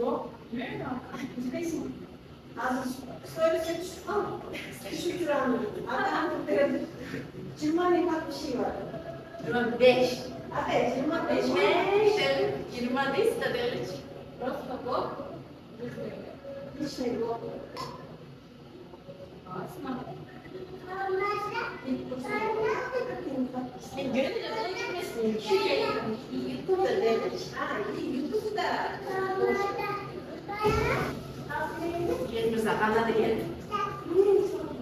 So. Also söylesek şu Kur'an'ı. Adamın kredi. Cırmanın bak bir şey var. 25. Evet, cırman 5 var. 25 sterilić. Prosto bok. Hiç ne bu? Asma. İlk bu Ne gönül de gitmesin. Şuraya YouTube'da demiş. Ha, YouTube'da. gelmiş sakala da geldi.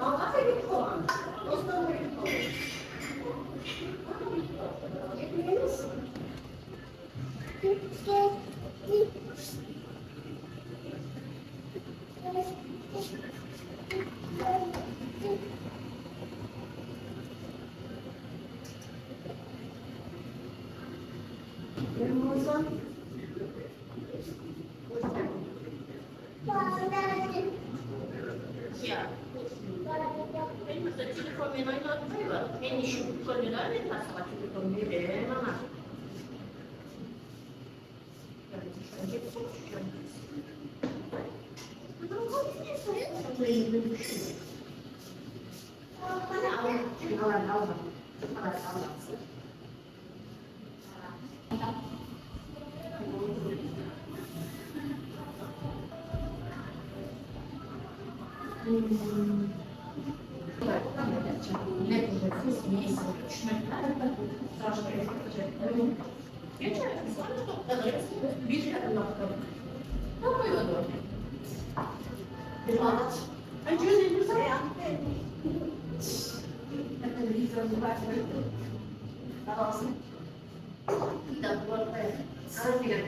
Ama da bir konu. Dostum da bir konu. Yapıyoruz. Ramazan. Ya. Benim de telefonla oynatmıyor. En işi bu konuda ne tasarruf telefonu bir ama. Ne kız neyse düşmekler strašno je. Geçen sonra topladık. Bir kadın bakalım. Ne yapıyordu? Bir ağaç. Önce elimize ya. Televizyonu var. Ağzını. Bir dakika bu arada. Aynen.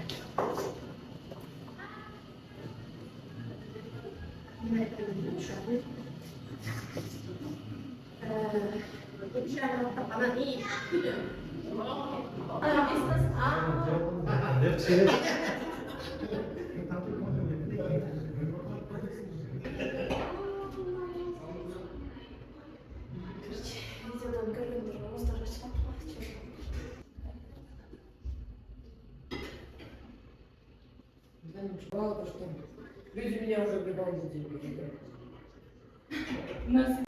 Yine yapıyorum şu an. Bana iyi. Videodan göründür. Mustafa çatmak için. Мало что люди меня уже в любом виде видели. Nasıl?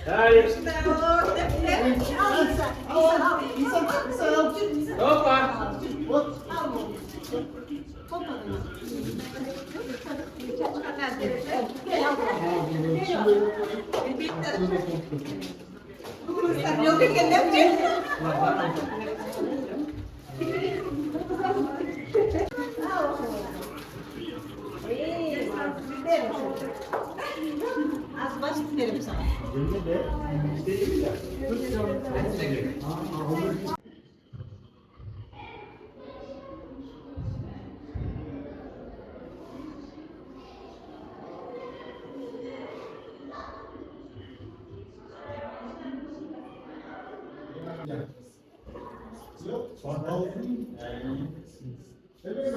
Hayır. Hoppa. Yok ki kelepçe. Az baş gidelim sana. Evet,